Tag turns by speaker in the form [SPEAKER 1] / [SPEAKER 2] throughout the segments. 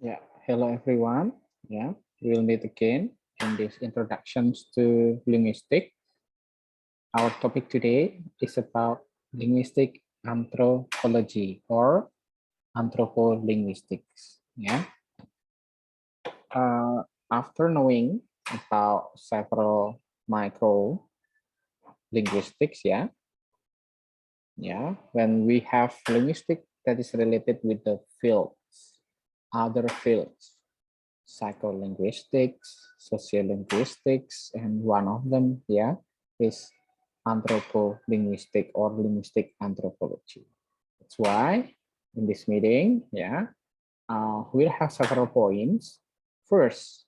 [SPEAKER 1] Yeah, hello everyone. Yeah, we'll meet again in this introductions to linguistics. Our topic today is about linguistic anthropology or anthropolinguistics. Yeah. After knowing about several micro linguistics, when we have linguistic that is related with the fields, other fields psycholinguistics, sociolinguistics, and one of them, is anthropolinguistic or linguistic anthropology. That's why in this meeting, we'll have several points. First,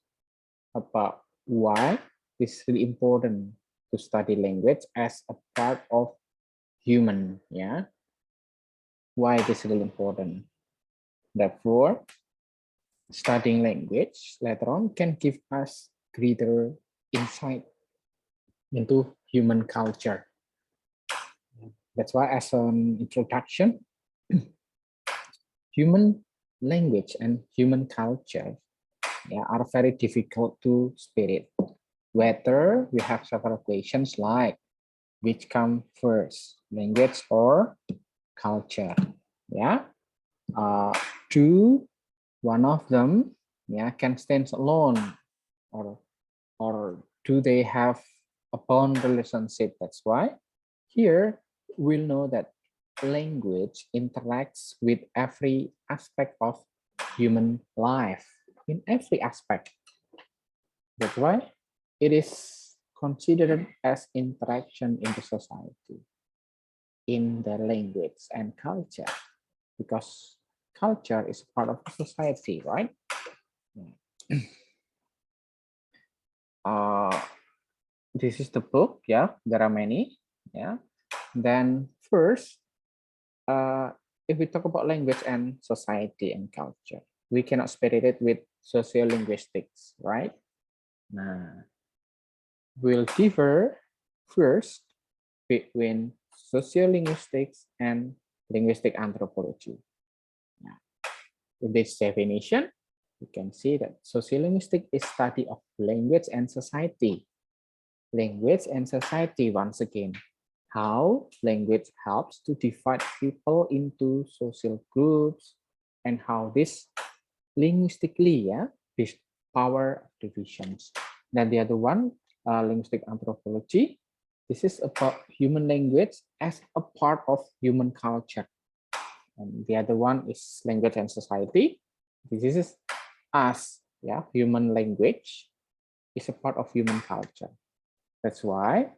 [SPEAKER 1] about why it's really important to study language as a part of human, why it is really important. Therefore, studying language later on can give us greater insight into human culture. That's why, as an introduction, human language and human culture are very difficult to spirit. Whether we have several questions like which come first, language or culture. Yeah, two, one of them can stand alone, or do they have a bond relationship? That's why here we'll know that language interacts with every aspect of human life, in every aspect. That's why it is considered as interaction in the society, in the language and culture, because culture is part of the society, right? This is the book. There are many. Then first, if we talk about language and society and culture, we cannot separate it with sociolinguistics, right? Nah, we'll differ first between sociolinguistics and linguistic anthropology. Now, in this definition, you can see that sociolinguistic is study of language and society. Language and society, once again, how language helps to divide people into social groups, and how this linguistically, this power divisions. Then the other one, linguistic anthropology. This is about human language as a part of human culture. And the other one is language and society. This is us, human language is a part of human culture. That's why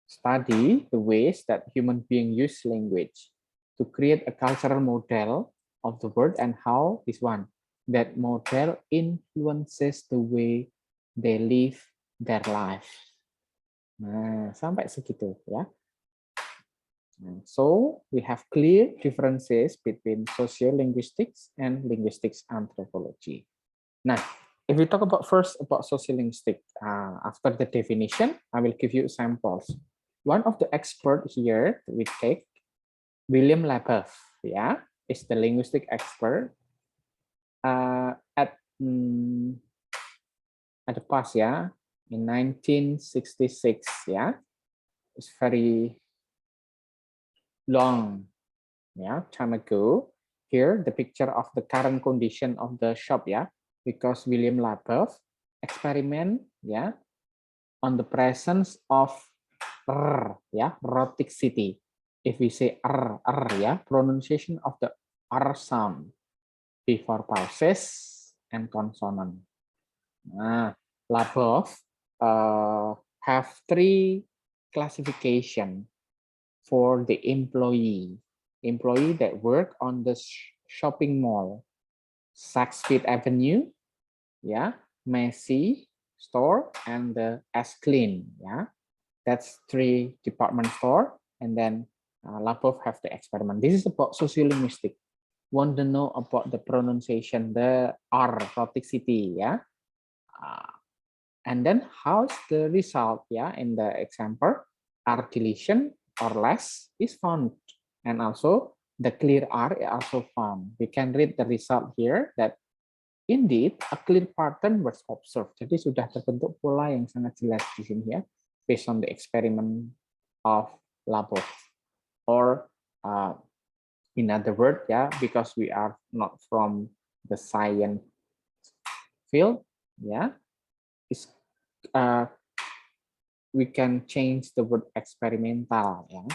[SPEAKER 1] study the ways that human beings use language to create a cultural model of the world, and how this one, that model influences the way they live their life. Nah, sampai segitu ya. So we have clear differences between sociolinguistics and linguistics anthropology. Now, if we talk about first about sociolinguistics, after the definition, I will give you examples. One of the experts here we take, William Labov, is the linguistic expert at the past, in 1966, it's very long, time ago. Here, the picture of the current condition of the shop, because William Labov experiment, on the presence of rhoticity. If we say pronunciation of the R sound before pauses and consonant. Labov have three classification for the employee that work on the shopping mall: Saks Fifth Avenue, Macy store, and the S-Clean, that's three department store. And then Labov have the experiment. This is about sociolinguistic. Want to know about the pronunciation, the R rhoticity, and then how's the result, in the example, R deletion or less is found, and also the clear R is also found. We can read the result here that indeed a clear pattern was observed. Jadi sudah terbentuk pola yang sangat jelas di sini ya, based on the experiment of Labov. Or in other words, yeah, because we are not from the science field, yeah, we can change the word experimental. Yeah,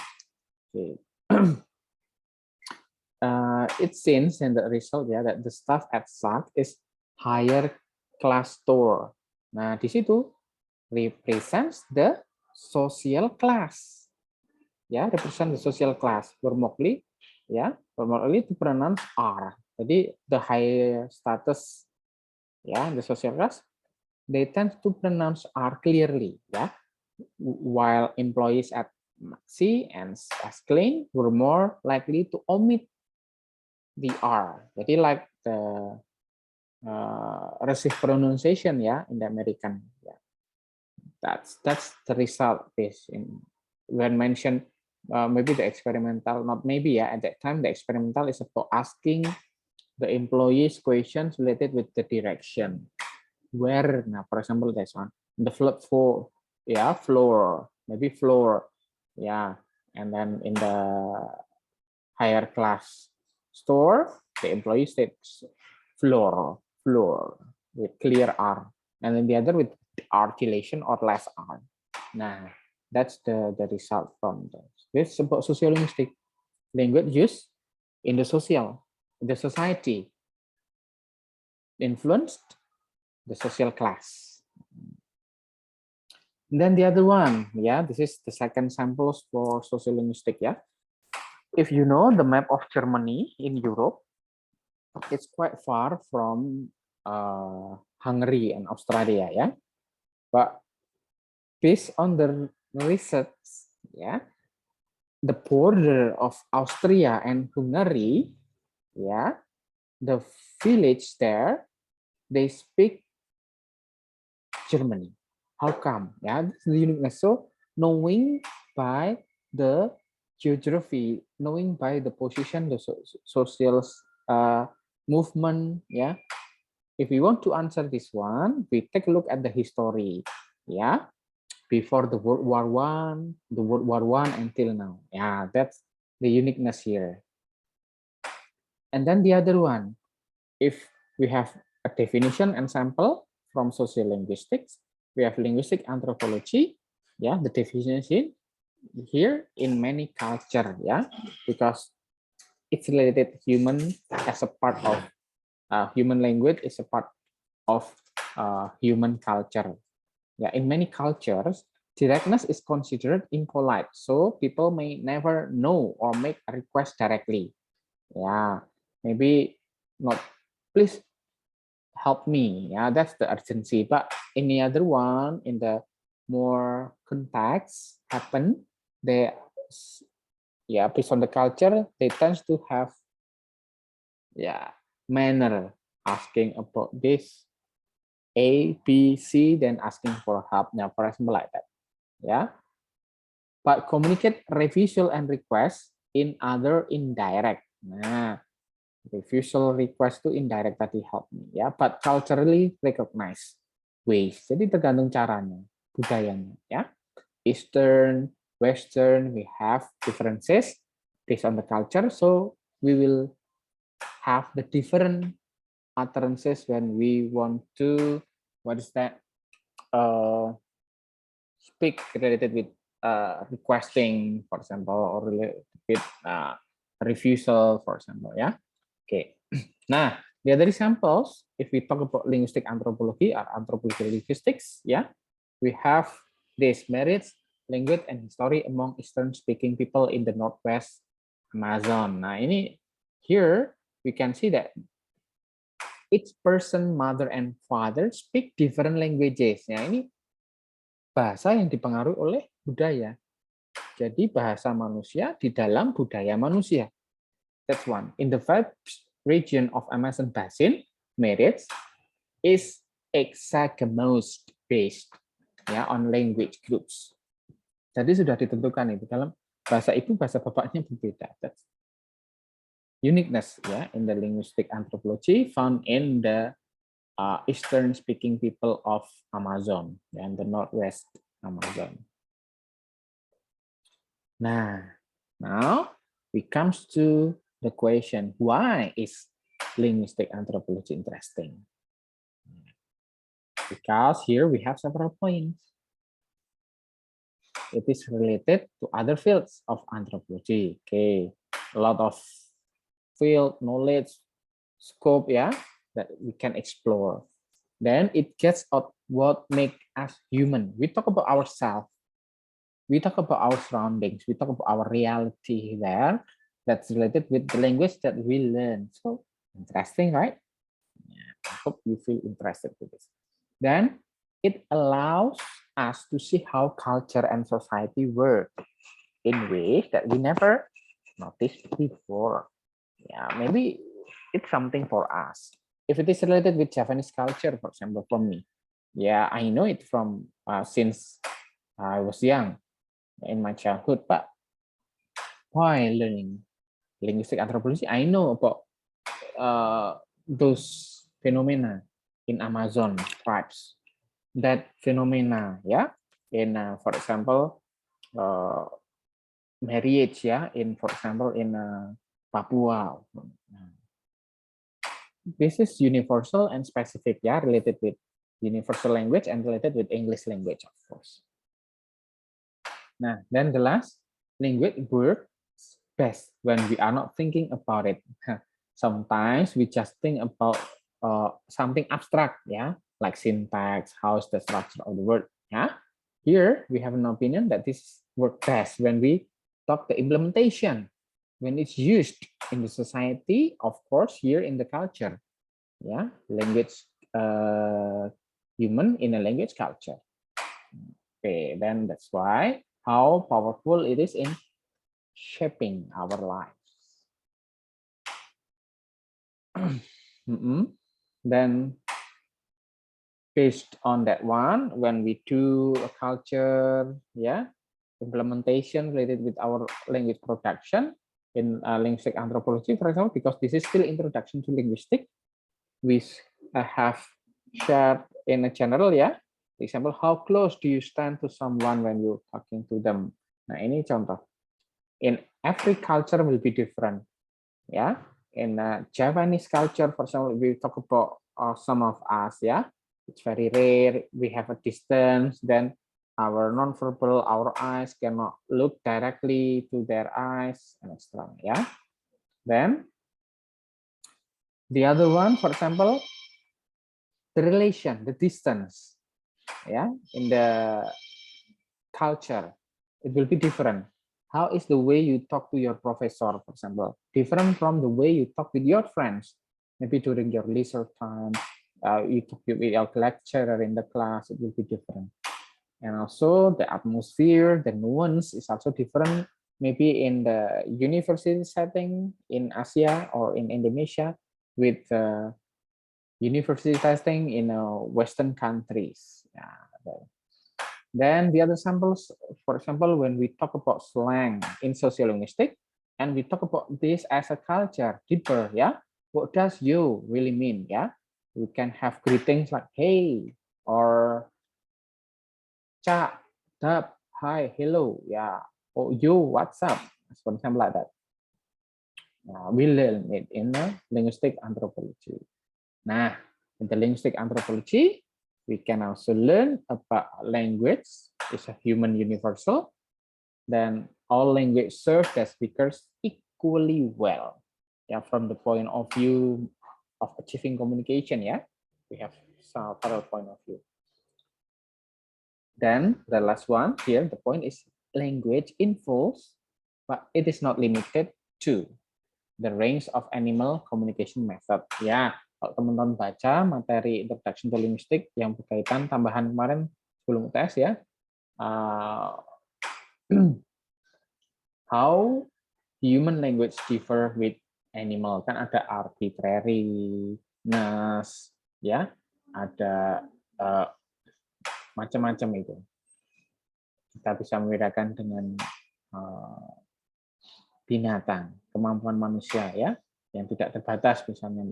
[SPEAKER 1] okay. It seems in the result ya that the staff at SAC is higher class store. Nah, di situ represents the social class. Ya, represent the social class. Formally, ya, formally to pronounce R. Jadi the higher status, ya, the social class, they tend to pronounce R clearly, ya. While employees at Maxi and Asklin were more likely to omit the R. Jadi like the receive pronunciation ya in the American. Yeah. That's the result based in when mentioned maybe the experimental, not maybe ya, at that time the experimental is about asking the employees questions related with the direction. Where, now for example, this one, the floor, yeah, floor, maybe floor, yeah, and then in the higher class store, the employee states floor with clear R, and then the other with articulation or less R. Nah, that's the result from this. This is about sociolinguistic language use in the society, influenced the social class. And then the other one, yeah, this is the second samples for sociolinguistic, yeah. If you know the map of Germany in Europe, it's quite far from Hungary and Australia, yeah. But based on the research, yeah, the border of Austria and Hungary, yeah, the village there, they speak Germany. How come? Yeah, this is the uniqueness. So knowing by the geography, knowing by the position, the social movement, yeah. If we want to answer this one, we take a look at the history, yeah, before the World War One, the World War One until now. Yeah, that's the uniqueness here. And then the other one, if we have a definition and sample from sociolinguistics, we have linguistic anthropology, yeah, the definition here in many culture, yeah, because it's related human as a part of human language is a part of human culture. Yeah, in many cultures, directness is considered impolite, so people may never know or make a request directly. Yeah, maybe not, please help me. Yeah, that's the urgency. But in the other one, in the more context happen, they, yeah, based on the culture, they tend to have, yeah, manner asking about this A, B, C, then asking for help. Now, for example, like that. Yeah. But communicate refusal and request in other indirect. Nah, refusal request to indirect tadi help me. Ya, but culturally recognized ways. Jadi tergantung caranya, budayanya. Ya, Eastern, Western, we have differences based on the culture. So we will have the different utterances when we want to, what is that, speak related with requesting, for example, or related with refusal, for example. Yeah. Okay. Now, the other examples, if we talk about linguistic anthropology or anthropology linguistics, yeah, we have this marriage, language, and history among Eastern-speaking people in the Northwest Amazon. Nah, ini here we can see that each person, mother and father, speak different languages. Ya, ini bahasa yang dipengaruhi oleh budaya. Jadi bahasa manusia di dalam budaya manusia. That's one. In the five region of Amazon Basin, marriage is hexagamous based, ya, on language groups. Jadi sudah ditentukan itu dalam bahasa ibu, bahasa bapaknya berbeda. uniqueness, yeah, in the linguistic anthropology found in the Eastern speaking people of Amazon and the Northwest Amazon. Now we comes to the question, why is linguistic anthropology interesting? Because here we have several points. It is related to other fields of anthropology. Okay, a lot of field knowledge scope, yeah, that we can explore. Then it gets at what make us human. We talk about ourselves. We talk about our surroundings. We talk about our reality there. That's related with the language that we learn. So interesting, right? Yeah, I hope you feel interested with this. Then it allows us to see how culture and society work in ways that we never noticed before. Yeah, maybe it's something for us. If it is related with Japanese culture, for example, for me, yeah, I know it from since I was young in my childhood. But while learning linguistic anthropology, I know about those phenomena in Amazon tribes. That phenomena, yeah, in for example, marriage, yeah, in for example in Papua. This is universal and specific, yeah, related with universal language and related with English language, of course. Now, then the last, language works best when we are not thinking about it. Sometimes we just think about something abstract, yeah, like syntax, how's the structure of the word, yeah. Here we have an opinion that this works best when we talk the implementation, when it's used in the society, of course, here in the culture, yeah, language, human in a language culture. Okay, then that's why how powerful it is in shaping our lives. Then based on that one, when we do a culture, yeah, implementation related with our language production in linguistic anthropology, for example, because this is still introduction to linguistics, we have shared in a general, yeah. For example, how close do you stand to someone when you're talking to them? Nah, ini contoh. In every culture will be different, yeah. In Japanese culture, for example, we talk about some of us, yeah. It's very rare. We have a distance. Then our nonverbal, our eyes cannot look directly to their eyes, and etc. Yeah. Then the other one, for example, the relation, the distance, yeah, in the culture, it will be different. How is the way you talk to your professor, for example, different from the way you talk with your friends? Maybe during your leisure time, you talk with your lecturer in the class, it will be different. And also the atmosphere, the nuance is also different. Maybe in the university setting in Asia or in Indonesia with university testing in Western countries. Yeah. Then the other samples, for example, when we talk about slang in sociolinguistics, and we talk about this as a culture, deeper, yeah? What does you really mean, yeah? We can have greetings like, hey, or cha, dap, hi, hello, yeah, or you, what's up? For example, like that. We learn it in the linguistic anthropology. Nah, in the linguistic anthropology, we can also learn about language is a human universal. Then all language serve the speakers equally well. Yeah, from the point of view of achieving communication, yeah, we have several point of view. Then the last one here, the point is language involves, but it is not limited to the range of animal communication method. Ya, kalau teman-teman baca materi Introduction to Linguistics yang berkaitan tambahan kemarin sebelum UTS ya, how human language differ with animal, kan ada arbitrariness, ya, ada macam-macam itu. Kita bisa membedakan dengan binatang, kemampuan manusia, ya. yang tidak terbatas, misalnya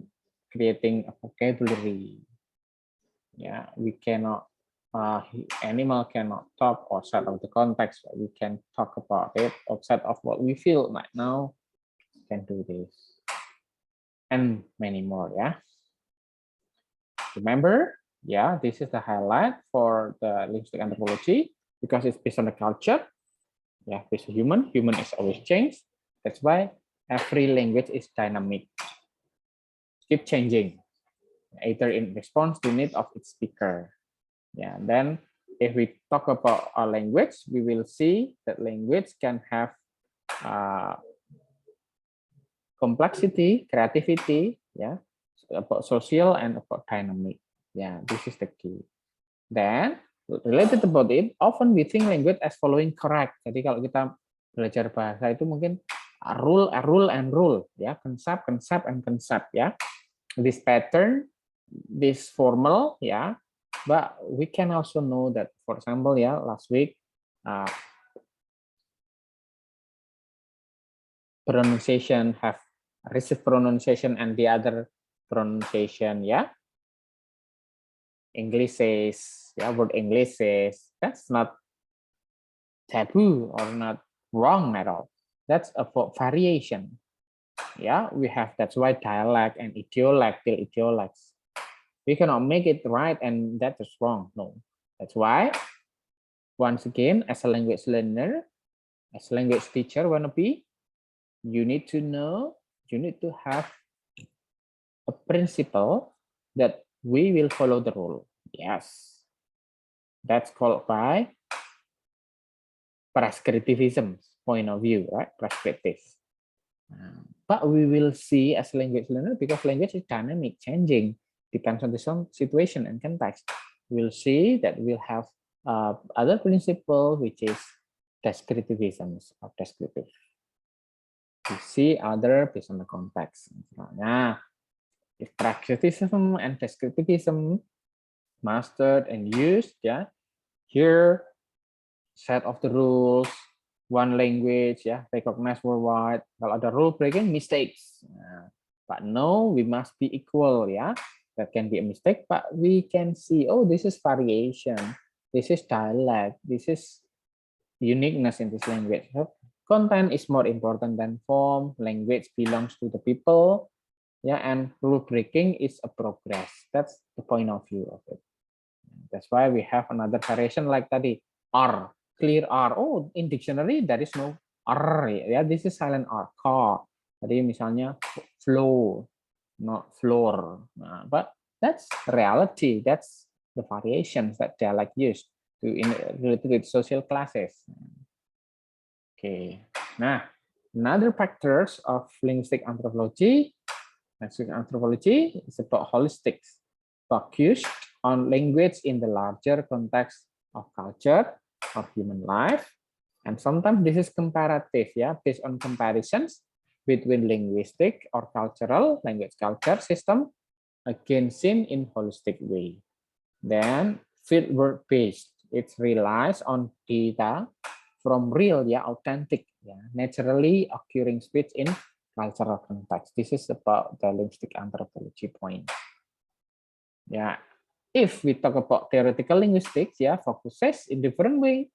[SPEAKER 1] creating a vocabulary. Yeah, we cannot, animal cannot talk outside of the context, but we can talk about it outside of what we feel right now. We can do this. And many more, yeah. Remember, yeah, this is the highlight for the linguistic anthropology because it's based on the culture. Yeah, based on human. Human is always changed. That's why every language is dynamic. Keep changing, either in response to need of its speaker. Yeah, then if we talk about our language, we will see that language can have complexity, creativity, yeah, about social and about dynamic. Yeah, this is the key. Then related about it, often we think language as following correct. Jadi kalau kita belajar bahasa itu mungkin rule and rule, ya, concept and concept, ya. This pattern, this formal, ya. But we can also know that, for example, ya, last week pronunciation have received pronunciation and the other pronunciation, ya. English says, yeah, word English says, that's not taboo or not wrong at all. That's a variation. Yeah, we have, that's why dialect and idiolect, idiolects. We cannot make it right and that is wrong. No, that's why, once again, as a language learner, as a language teacher wanna be, you need to know, you need to have a principle that we will follow the rule. Yes, that's called by prescriptivism point of view, right? Prescriptive. But we will see as language learner, because language is dynamic, changing, depends on the situation and context. We'll see that we'll have other principle, which is descriptivisms or descriptive. We see other based on the context. Nah, if prescriptivism and descriptivism mastered and used, yeah, here set of the rules, one language, yeah, recognized worldwide. Kalau ada rule breaking, mistakes. But no, we must be equal, yeah. That can be a mistake, but we can see, oh, this is variation, this is dialect, this is uniqueness in this language. So content is more important than form. Language belongs to the people, yeah, and rule breaking is a progress. That's the point of view of it. That's why we have another variation like tadi, R, clear R. Oh, in dictionary there is no R, yeah, this is silent R. Car. Tadi misalnya flow, not floor. But that's reality. That's the variations that they are like used to in related with social classes. Okay. Now, another factors of linguistic anthropology. Linguistic anthropology is about holistics, focused on language in the larger context of culture, of human life, and sometimes this is comparative, yeah, based on comparisons between linguistic or cultural language culture system, again seen in holistic way. Then fieldwork based, it relies on data from real, yeah, authentic, yeah, naturally occurring speech in cultural context. This is about the linguistic anthropology point. Yeah, if we talk about theoretical linguistics, yeah, focuses in different way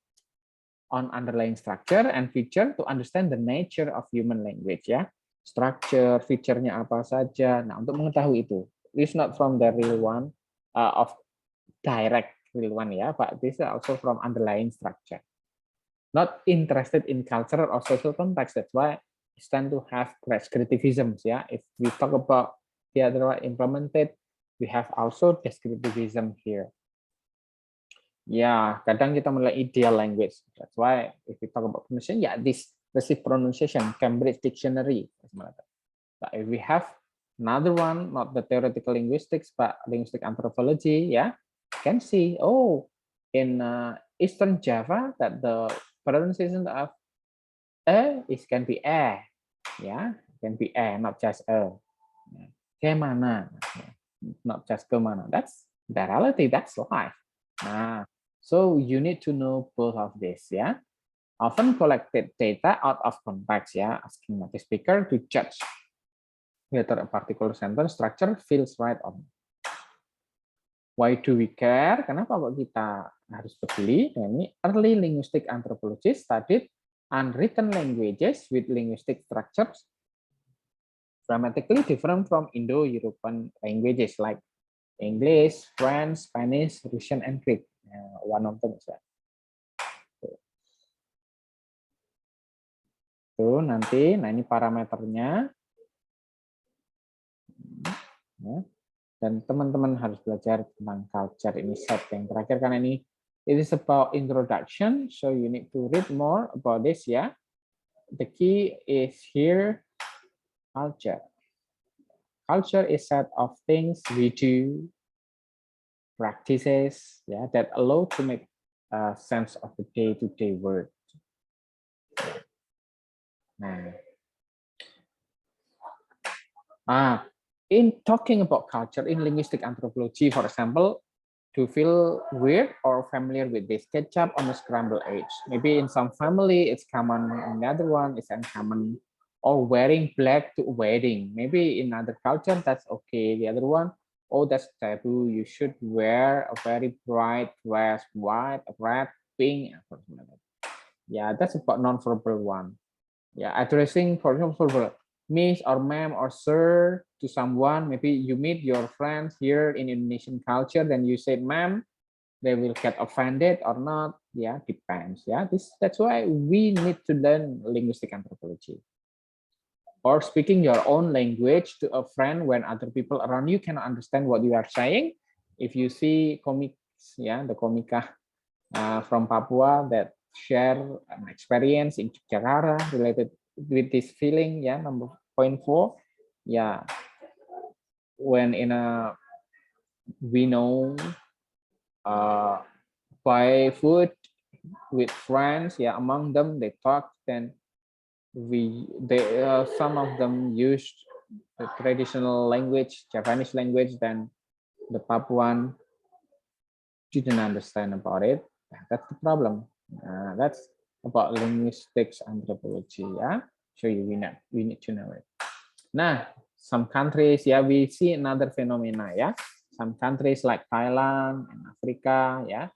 [SPEAKER 1] on underlying structure and feature to understand the nature of human language, ya. Structure, feature-nya apa saja. Nah, untuk mengetahui itu, it's not from the real one of direct real one, ya, but this is also from underlying structure. Not interested in cultural or social context. That's why it's tend to have prescriptivisms, ya. If we talk about the other way implemented, we have also descriptivism here. Ya, kadang kita mulai ideal language. That's why if we talk about pronunciation, yeah, this received pronunciation, Cambridge Dictionary. But if we have another one, not the theoretical linguistics, but linguistic anthropology, yeah, can see, oh, in Eastern Java, that the pronunciation of is can be yeah, can be not just kemana, not just kemana. That's the reality. That's life. Nah. So you need to know both of this, yeah. Often collected data out of context, yeah, asking native speaker to judge whether a particular sentence structure feels right or not. Why do we care? Kenapa kok kita harus peduli? Ini early linguistic anthropologists studied unwritten languages with linguistic structures dramatically different from Indo-European languages like English, French, Spanish, Russian, and Greek. One of them is that. Tuh nanti, nah ini parameternya. Dan teman-teman harus belajar tentang culture ini set yang terakhir karena ini it is about introduction, so you need to read more about this ya. The key is here culture. Culture is set of things we do, practices, yeah, that allow to make sense of the day-to-day world. Nah, in talking about culture in linguistic anthropology, for example, to feel weird or familiar with this ketchup on a scrambled eggs. Maybe in some family it's common, in the other one it's uncommon. Or wearing black to a wedding. Maybe in other culture that's okay. The other one, oh, that's taboo. You should wear a very bright dress, white, red, pink. Yeah, that's about non-verbal one. Yeah, addressing, for example, miss or ma'am or sir to someone. Maybe you meet your friends here in Indonesian culture, then you say ma'am, they will get offended or not. Yeah, depends. Yeah, that's why we need to learn linguistic anthropology. Or speaking your own language to a friend when other people around you cannot understand what you are saying. If you see comics, yeah, the komika from Papua that share an experience in Jakarta related with this feeling, yeah, number 0.4, yeah, when we know buy food with friends, yeah, among them they talk, then some of them used the traditional language, Japanese language, then the Papuan didn't understand about it. That's the problem. That's about linguistics anthropology. Yeah, so we need to know it. Nah, some countries, yeah, we see another phenomena. Yeah, some countries like Thailand and Africa. Yeah,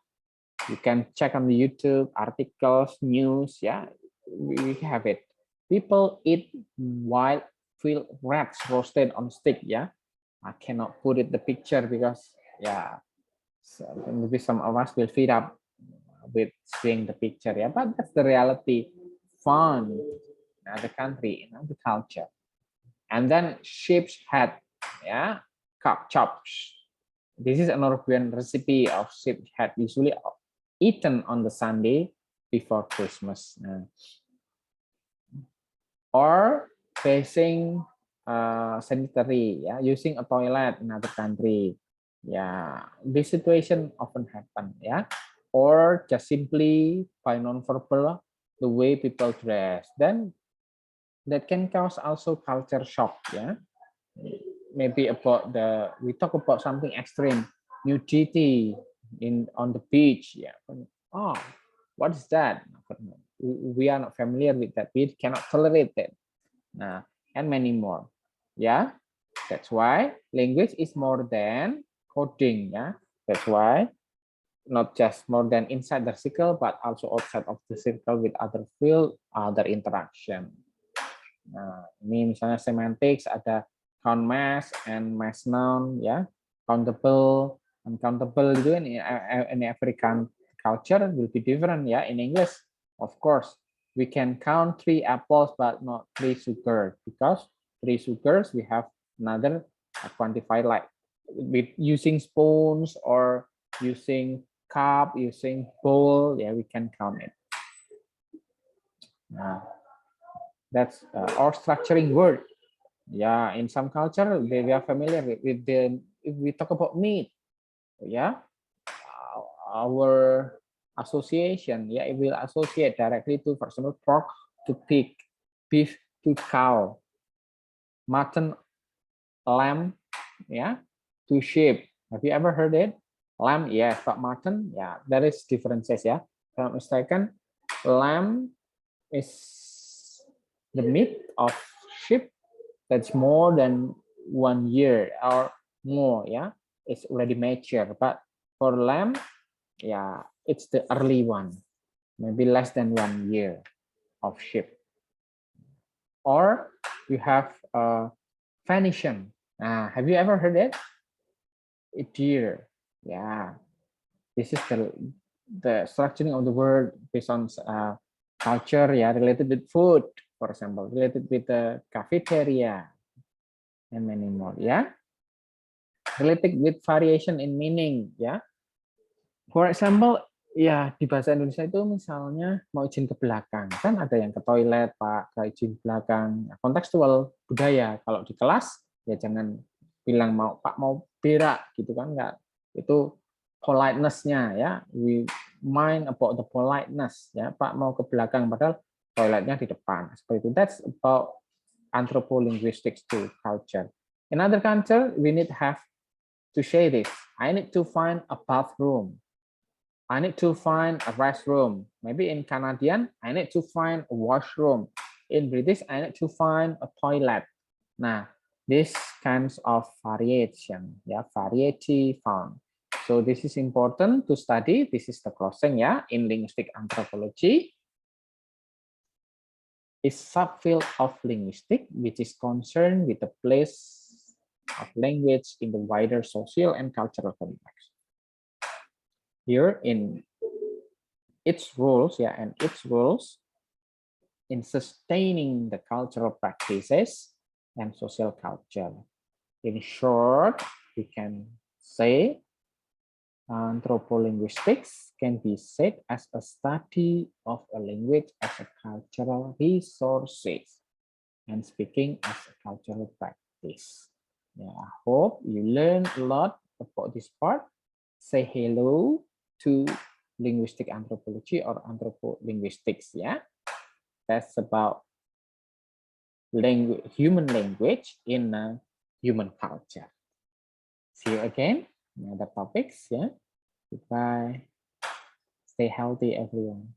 [SPEAKER 1] you can check on the YouTube articles, news. Yeah, we have it. People eat wild field rats roasted on stick. Yeah, I cannot put it the picture because yeah, so maybe some of us will feed up with seeing the picture. Yeah, but that's the reality. Fun in the country, the culture. And then sheep's head, yeah, cock chops. This is a Norwegian recipe of sheep's head, usually eaten on the Sunday before Christmas. Or facing sanitary, yeah, using a toilet in another country. Yeah, this situation often happen, yeah. Or just simply by non-verbal, the way people dress, then that can cause also culture shock, yeah. Maybe about we talk about something extreme, nudity on the beach, yeah. Oh, what is that? We are not familiar with that. We cannot tolerate it. And many more. Yeah, that's why language is more than coding. Yeah, that's why not just more than inside the circle, but also outside of the circle with other field, other interaction. Nah, ini misalnya semantics ada count mass and mass noun, ya, countable, uncountable itu in African culture will be different, ya. In English, of course, we can count 3 apples but not 3 sugar because 3 sugars we have another quantified like with using spoons or using cup, using bowl, yeah, we can count it. That's or structuring word. Yeah, in some culture we are familiar with the, if we talk about meat, yeah, our association, yeah, it will associate directly to, for example, pork to pig, beef to cow, mutton, lamb, yeah, to sheep. Have you ever heard it? Lamb, yes, but mutton, yeah, there is differences, yeah. If I'm not mistaken, lamb is the meat of sheep, that's more than 1 year or more, yeah, it's already mature. But for lamb, yeah, it's the early one, maybe less than 1 year of sheep. Or you have Phoenician. Have you ever heard it? A deer. Yeah, this is the structuring of the word based on culture, yeah, related with food, for example, related with the cafeteria, and many more, yeah. Related with variation in meaning, ya. For example, ya di bahasa Indonesia itu misalnya mau izin ke belakang, kan ada yang ke toilet, Pak, ke izin belakang. Kontekstual budaya. Kalau di kelas ya jangan bilang mau Pak mau berak gitu kan, enggak. Itu politeness-nya ya. We mind about the politeness ya. Pak mau ke belakang padahal toiletnya di depan. Seperti itu. That's about anthropolinguistics to culture. In other culture, we need to have to say this. I need to find a bathroom. I need to find a restroom. Maybe in Canadian, I need to find a washroom. In British, I need to find a toilet. Nah, this kinds of variation, yeah, variety found. So this is important to study. This is the closing, yeah, in linguistic anthropology. Is subfield of linguistics, which is concerned with the place of language in the wider social and cultural context. Here in its roles, yeah, and its roles in sustaining the cultural practices and social culture. In short, we can say anthropolinguistics can be said as a study of a language as a cultural resources and speaking as a cultural practice. Yeah, I hope you learn a lot about this part. Say hello to linguistic anthropology or anthropolinguistics. Yeah, that's about human language in human culture. See you again in other topics. Yeah, goodbye. Stay healthy, everyone.